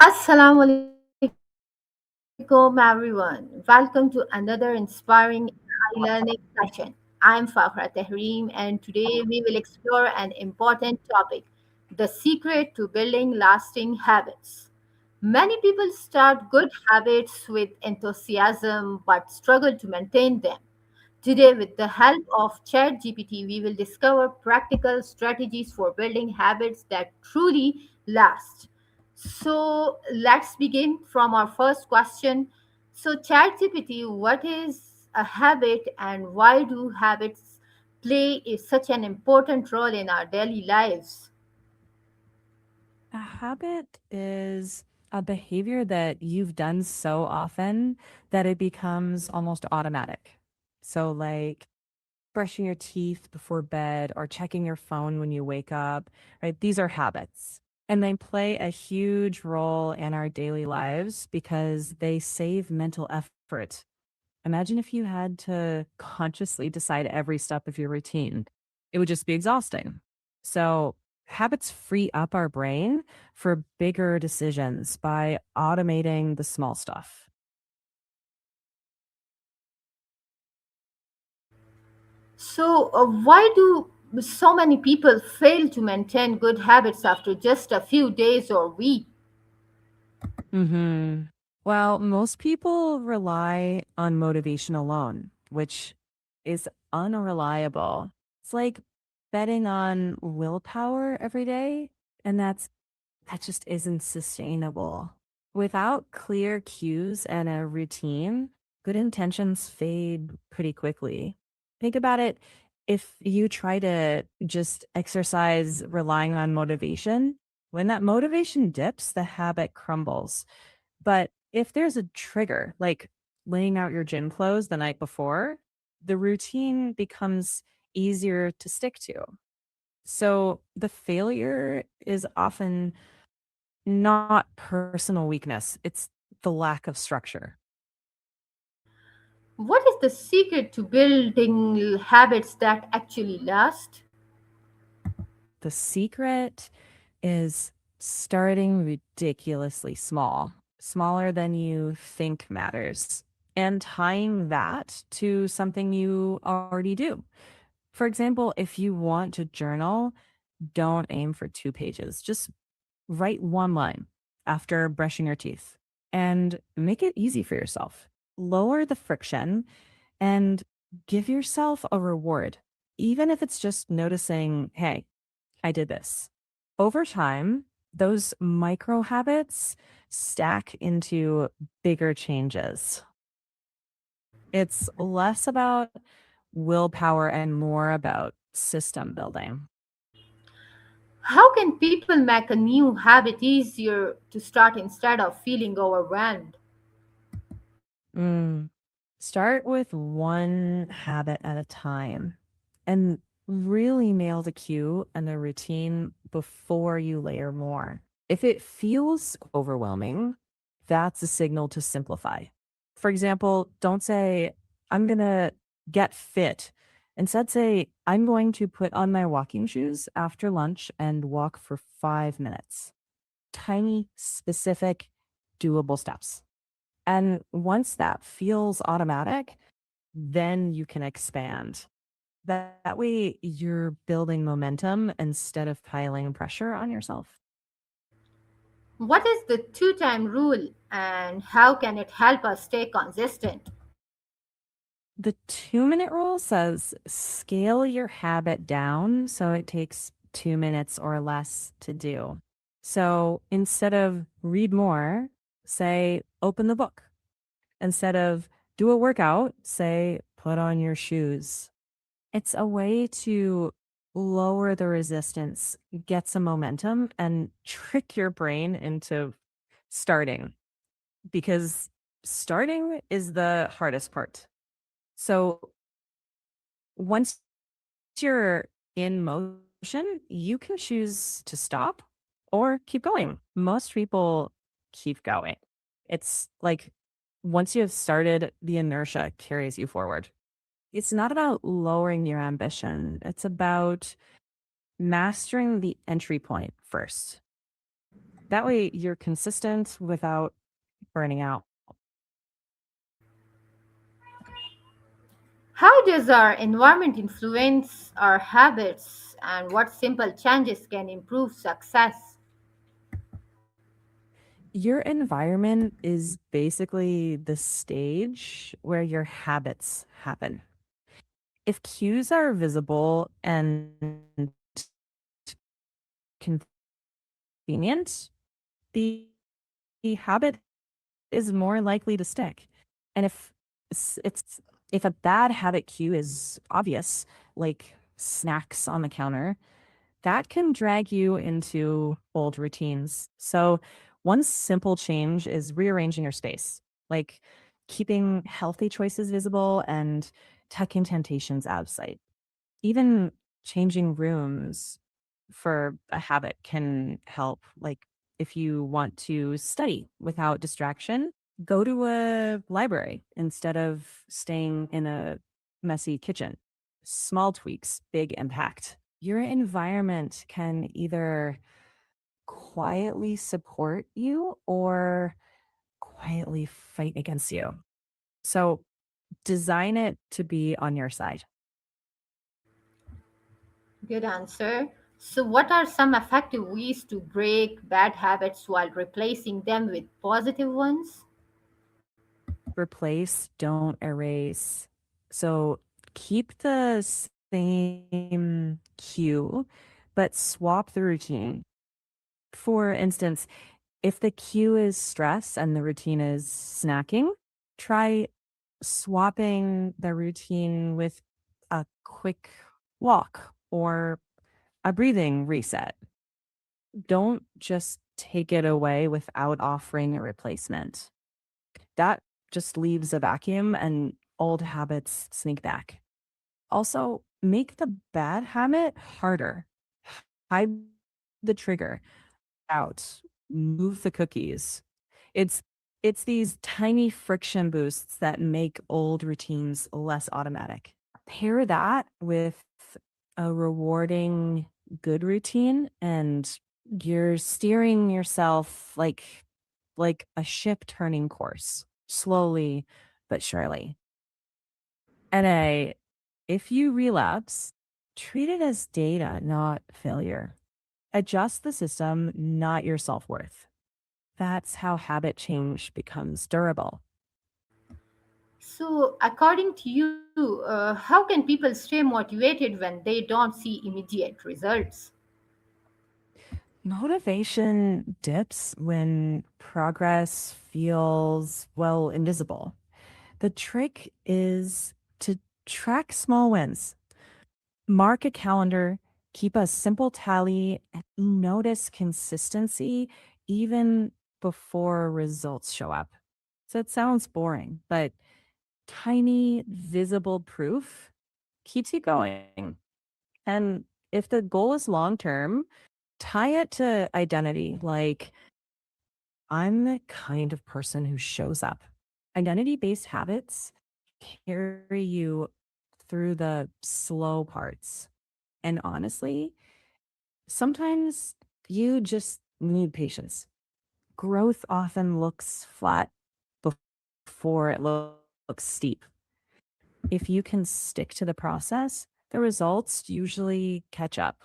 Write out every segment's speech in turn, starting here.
Assalamu alaikum, everyone. Welcome to another inspiring learning session. I'm Fakhra Tahreem, and today we will explore an important topic, the secret to building lasting habits. Many people start good habits with enthusiasm but struggle to maintain them. Today, with the help of ChatGPT, we will discover practical strategies for building habits that truly last. So, let's begin from our first question. So, ChatGPT, what is a habit and why do habits such an important role in our daily lives? A habit is a behavior that you've done so often that it becomes almost automatic. So, like brushing your teeth before bed or checking your phone when you wake up, right? These are habits. And they play a huge role in our daily lives because they save mental effort. Imagine if you had to consciously decide every step of your routine, it would just be exhausting. So, habits free up our brain for bigger decisions by automating the small stuff. So, why do so many people fail to maintain good habits after just a few days or weeks? Hmm. Well, most people rely on motivation alone, which is unreliable. It's like betting on willpower every day, and that just isn't sustainable. Without clear cues and a routine, good intentions fade pretty quickly. Think about it. If you try to just exercise relying on motivation, when that motivation dips, the habit crumbles. But if there's a trigger, like laying out your gym clothes the night before, the routine becomes easier to stick to. So the failure is often not personal weakness, it's the lack of structure. What is the secret to building habits that actually last? The secret is starting ridiculously small, smaller than you think matters, and tying that to something you already do. For example, if you want to journal, don't aim for 2 pages. Just write one line after brushing your teeth and make it easy for yourself. Lower the friction and give yourself a reward, even if it's just noticing, hey, I did this. Over time, those micro habits stack into bigger changes. It's less about willpower and more about system building. How can people make a new habit easier to start instead of feeling overwhelmed? Mm. Start with one habit at a time and really nail the cue and the routine before you layer more. If it feels overwhelming, that's a signal to simplify. For example, don't say, I'm going to get fit. Instead, say, I'm going to put on my walking shoes after lunch and walk for 5 minutes. Tiny, specific, doable steps. And once that feels automatic, then you can expand. That way, you're building momentum instead of piling pressure on yourself. What is the two-time rule and how can it help us stay consistent? The 2 minute rule says scale your habit down so it takes 2 minutes or less to do. So instead of read more, say open the book. Instead of do a workout, say put on your shoes. It's a way to lower the resistance, get some momentum, and trick your brain into starting because starting is the hardest part. So once you're in motion, you can choose to stop or keep going. Most people keep going. It's like once you have started, the inertia carries you forward. It's not about lowering your ambition, it's about mastering the entry point first. That way you're consistent without burning out. How does our environment influence our habits, and what simple changes can improve success? Your environment is basically the stage where your habits happen. If cues are visible and convenient, the habit is more likely to stick. And it's if a bad habit cue is obvious, like snacks on the counter, that can drag you into old routines. So, one simple change is rearranging your space, like keeping healthy choices visible and tucking temptations out of sight. Even changing rooms for a habit can help. Like if you want to study without distraction, go to a library instead of staying in a messy kitchen. Small tweaks, big impact. Your environment can either quietly support you or quietly fight against you. So design it to be on your side. Good answer. So, what are some effective ways to break bad habits while replacing them with positive ones? Replace, don't erase. So keep the same cue, but swap the routine. For instance, if the cue is stress and the routine is snacking, try swapping the routine with a quick walk or a breathing reset. Don't just take it away without offering a replacement. That just leaves a vacuum and old habits sneak back. Also, make the bad habit harder. Hide the trigger out. Move the cookies. It's it's these tiny friction boosts that make old routines less automatic. Pair that with a rewarding good routine and you're steering yourself like a ship turning course, slowly but surely. And if you relapse, treat it as data, not failure. Adjust the system, not your self worth. That's how habit change becomes durable. So, according to you, how can people stay motivated when they don't see immediate results? Motivation dips when progress feels, well, invisible. The trick is to track small wins. Mark a calendar, keep a simple tally, and notice consistency even before results show up. So it sounds boring, but tiny visible proof keeps you going. And if the goal is long term, tie it to identity like, I'm the kind of person who shows up. Identity based habits carry you through the slow parts. And honestly, sometimes you just need patience. Growth often looks flat before it looks steep. If you can stick to the process, the results usually catch up.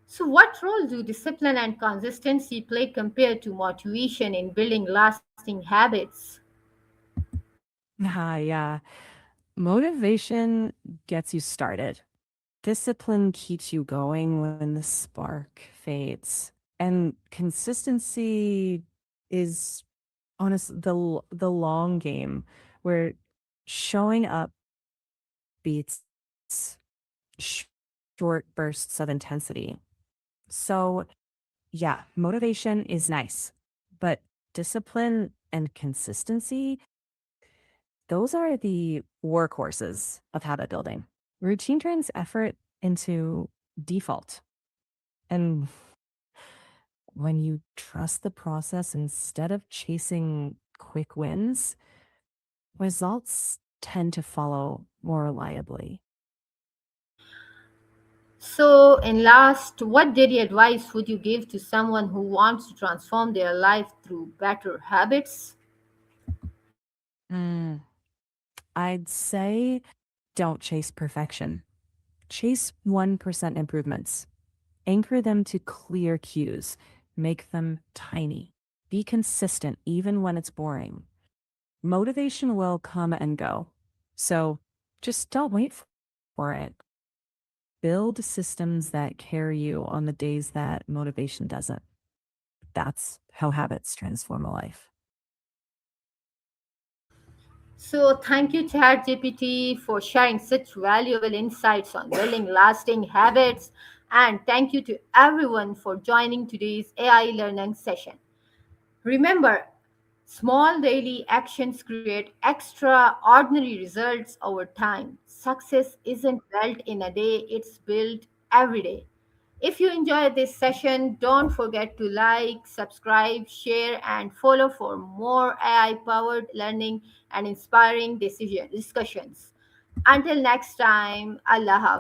So, what role do discipline and consistency play compared to motivation in building lasting habits? Ah, yeah. Motivation gets you started. Discipline keeps you going when the spark fades. And consistency is honest the long game where showing up beats short bursts of intensity. So, yeah, motivation is nice, but discipline and consistency, those are the workhorses of habit building. Routine turns effort into default. And when you trust the process instead of chasing quick wins, results tend to follow more reliably. So, in last, what daily advice would you give to someone who wants to transform their life through better habits? Mm, I'd say don't chase perfection. Chase 1% improvements. Anchor them to clear cues. Make them tiny. Be consistent even when it's boring. Motivation will come and go. So just don't wait for it. Build systems that carry you on the days that motivation doesn't. That's how habits transform a life. So, thank you, ChatGPT, for sharing such valuable insights on building lasting habits. And thank you to everyone for joining today's AI learning session. Remember, small daily actions create extraordinary results over time. Success isn't built in a day, it's built every day. If you enjoyed this session, don't forget to like, subscribe, share, and follow for more AI powered learning and inspiring discussions. Until next time, Allah Hafiz.